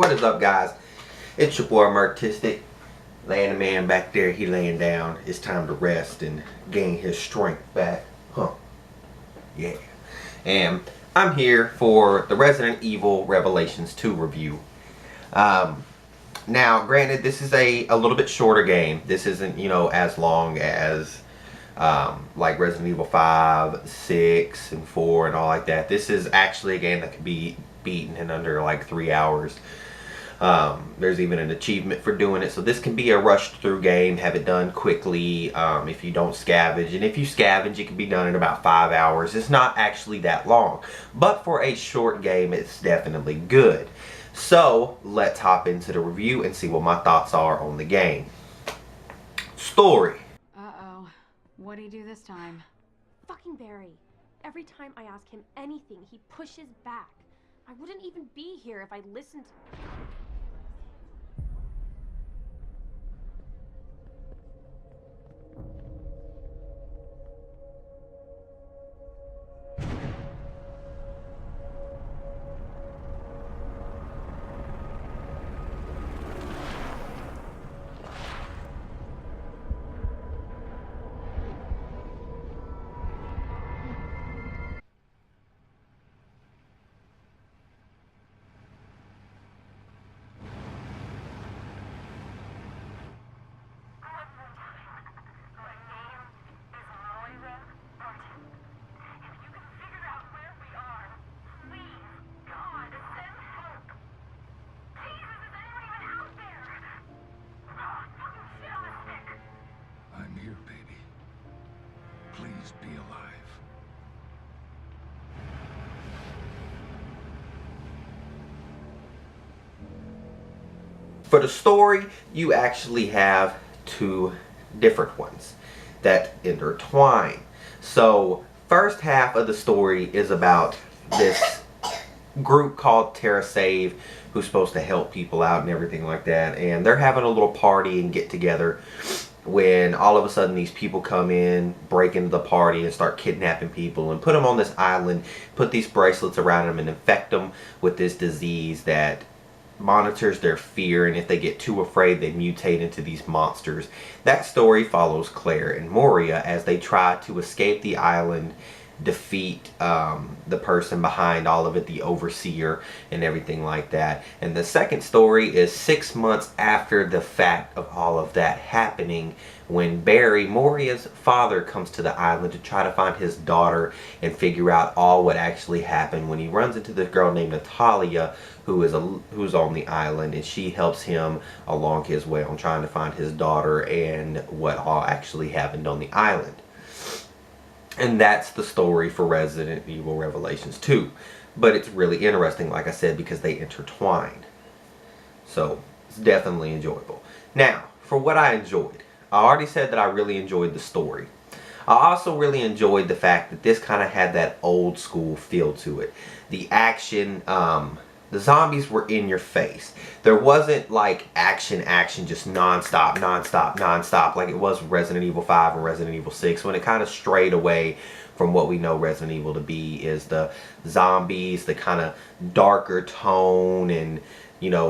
What is up, guys? It's your boy Murtistic. Laying the man back there, he laying down. It's time to rest and gain his strength back. Yeah. And I'm here for the Resident Evil Revelations 2 review. Now, granted, this is a little bit shorter game. This isn't, as long as like Resident Evil 5, 6, and 4 and all like that. This is actually a game that can be beaten in under like 3 hours. There's even an achievement for doing it, so this can be a rushed through game, have it done quickly if you don't scavenge, and if you scavenge it can be done in about 5 hours. It's not actually that long, but for a short game it's definitely good. So let's hop into the review and see what my thoughts are on the game. Story. Uh-oh. What'd he do this time? Fucking Barry. Every time I ask him anything, he pushes back. I wouldn't even be here if I listened. Please be alive. For the story, you actually have two different ones that intertwine. So, first half of the story is about this group called Terra Save, who's supposed to help people out and everything like that. And they're having a little party and get together when all of a sudden these people come in, break into the party and start kidnapping people and put them on this island, put these bracelets around them and infect them with this disease that monitors their fear, and if they get too afraid they mutate into these monsters. That story follows Claire and Moria as they try to escape the island, defeat the person behind all of it, the overseer and everything like that. And the second story is 6 months after the fact of all of that happening, when Barry, Moria's father, comes to the island to try to find his daughter and figure out all what actually happened, when he runs into this girl named Natalia who's on the island, and she helps him along his way on trying to find his daughter and what all actually happened on the island. And that's the story for Resident Evil Revelations 2. But it's really interesting, like I said, because they intertwine. So, it's definitely enjoyable. Now, for what I enjoyed. I already said that I really enjoyed the story. I also really enjoyed the fact that this kind of had that old school feel to it. The action, the zombies were in your face. There wasn't like action just non-stop like it was Resident Evil 5 and Resident Evil 6, when it kind of strayed away from what we know Resident Evil to be, is the zombies, the kind of darker tone and,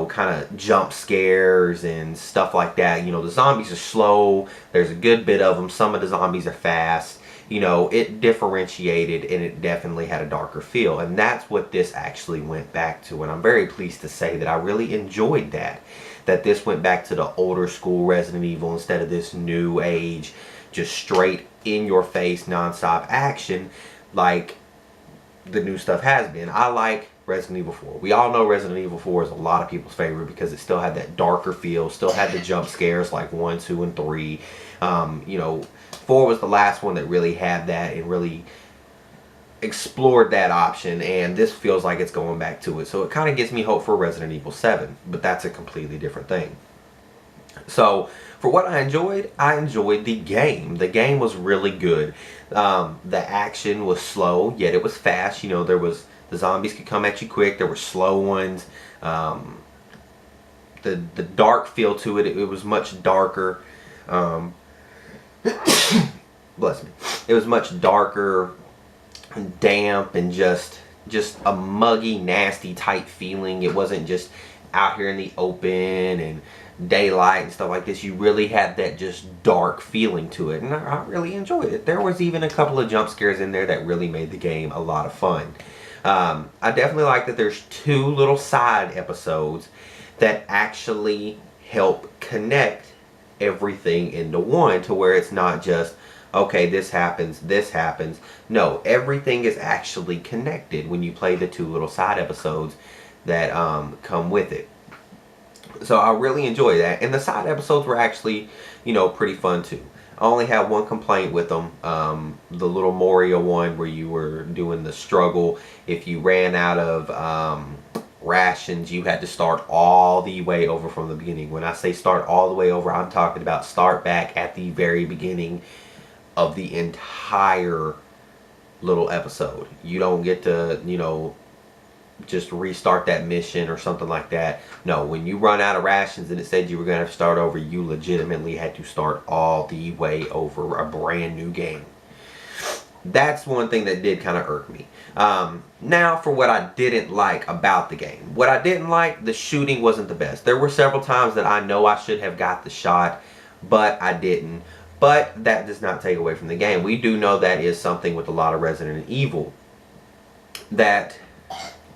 kind of jump scares and stuff like that. The zombies are slow. There's a good bit of them. Some of the zombies are fast. It differentiated, and it definitely had a darker feel, and that's what this actually went back to. And I'm very pleased to say that I really enjoyed that this went back to the older school Resident Evil instead of this new age, just straight in your face non-stop action like the new stuff has been. I like Resident Evil 4. We all know Resident Evil 4 is a lot of people's favorite because it still had that darker feel, still had the jump scares like 1, 2, and 3. 4 was the last one that really had that and really explored that option, and this feels like it's going back to it. So it kind of gives me hope for Resident Evil 7, but that's a completely different thing. So for what I enjoyed the game. The game was really good. The action was slow, yet it was fast. The zombies could come at you quick. There were slow ones. The dark feel to it, it was much darker. Bless me. It was much darker and damp and just a muggy, nasty type feeling. It wasn't just out here in the open and daylight and stuff like this. You really had that just dark feeling to it, and I really enjoyed it. There was even a couple of jump scares in there that really made the game a lot of fun. I definitely like that there's 2 little side episodes that actually help connect everything into one, to where it's not just, okay, this happens. No, everything is actually connected when you play the 2 little side episodes that come with it. So I really enjoy that, and the side episodes were actually, you know, pretty fun too. I only had one complaint with them. The little Moria one where you were doing the struggle. If you ran out of rations, you had to start all the way over from the beginning. When I say start all the way over, I'm talking about start back at the very beginning of the entire little episode. You don't get to, you know, just restart that mission or something like that. No, when you run out of rations and it said you were going to have to start over, you legitimately had to start all the way over a brand new game. That's one thing that did kind of irk me. Now for what I didn't like about the game. What I didn't like, the shooting wasn't the best. There were several times that I know I should have got the shot, but I didn't. But that does not take away from the game. We do know that is something with a lot of Resident Evil that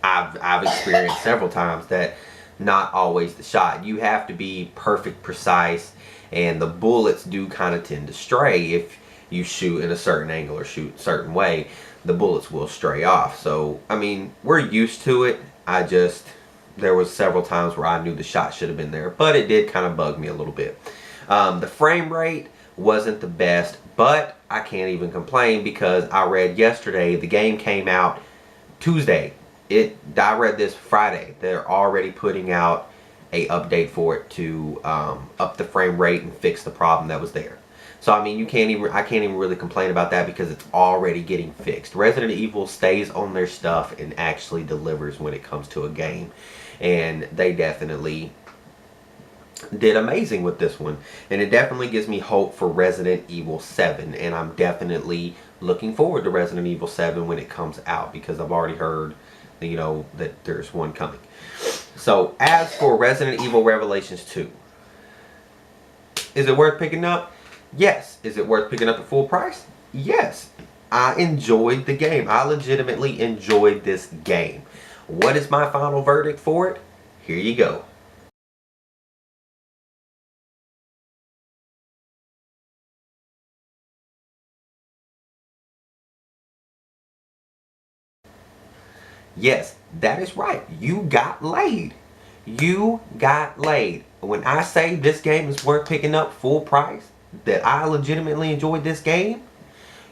I've experienced several times, that not always the shot. You have to be perfect, precise, and the bullets do kind of tend to stray. If you shoot in a certain angle or shoot a certain way, the bullets will stray off. So, I mean, we're used to it. There was several times where I knew the shot should have been there, but it did kind of bug me a little bit. The frame rate wasn't the best, but I can't even complain because I read yesterday the game came out Tuesday. I read this Friday. They're already putting out a update for it to up the frame rate and fix the problem that was there. So I mean, I can't even really complain about that because it's already getting fixed. Resident Evil stays on their stuff and actually delivers when it comes to a game, and they definitely did amazing with this one, and it definitely gives me hope for Resident Evil 7, and I'm definitely looking forward to Resident Evil 7 when it comes out, because I've already heard, you know, that there's one coming. So as for Resident Evil Revelations 2, is it worth picking up? Yes. Is it worth picking up at full price? Yes. I enjoyed the game. I legitimately enjoyed this game. What is my final verdict for it? Here you go. Yes, that is right. You got laid. You got laid. When I say this game is worth picking up full price, that I legitimately enjoyed this game,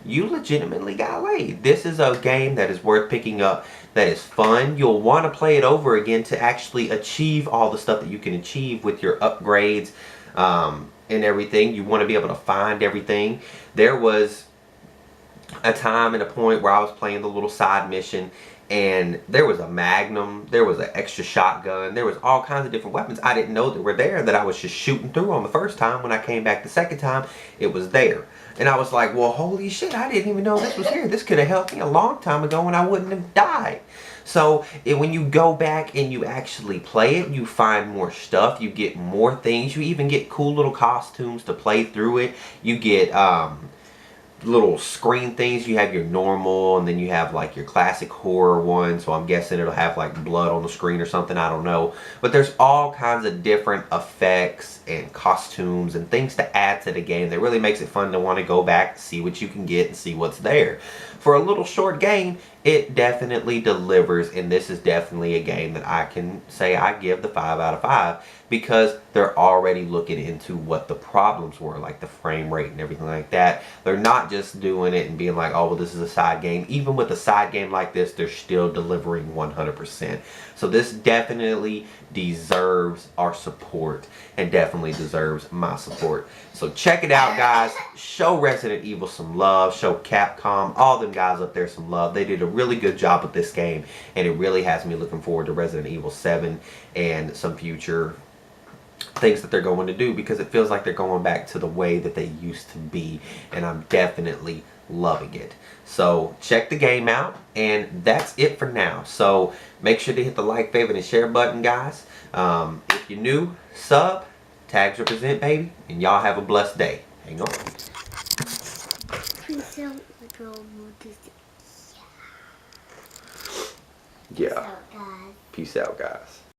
you legitimately got laid. This is a game that is worth picking up, that is fun. You'll want to play it over again to actually achieve all the stuff that you can achieve with your upgrades and everything. You want to be able to find everything. There was a time and a point where I was playing the little side mission, and there was a Magnum, there was an extra shotgun, there was all kinds of different weapons I didn't know that were there, that I was just shooting through on the first time. When I came back the second time, it was there. And I was like, well, holy shit, I didn't even know this was here. This could have helped me a long time ago and I wouldn't have died. So when you go back and you actually play it, you find more stuff, you get more things, you even get cool little costumes to play through it. You get little screen things. You have your normal, and then you have like your classic horror one, so I'm guessing it'll have like blood on the screen or something, I don't know. But there's all kinds of different effects and costumes and things to add to the game that really makes it fun to want to go back, see what you can get and see what's there. For a little short game, it definitely delivers, and this is definitely a game that I can say I give the 5 out of 5, because they're already looking into what the problems were, like the frame rate and everything like that. They're not just doing it and being like, oh, well, this is a side game. Even with a side game like this, they're still delivering 100%. So this definitely deserves our support, and definitely deserves my support. So check it out, guys. Show Resident Evil some love. Show Capcom, all them guys up there, some love. They did a really good job with this game, and it really has me looking forward to Resident Evil 7 and some future things that they're going to do, because it feels like they're going back to the way that they used to be, and I'm definitely loving it. So check the game out, and that's it for now. So make sure to hit the like, favorite, and share button, guys. If you're new, sub, tags represent, baby, and y'all have a blessed day. Hang on. Peace out, little Mortis. Yeah. Peace out, guys. Peace out, guys.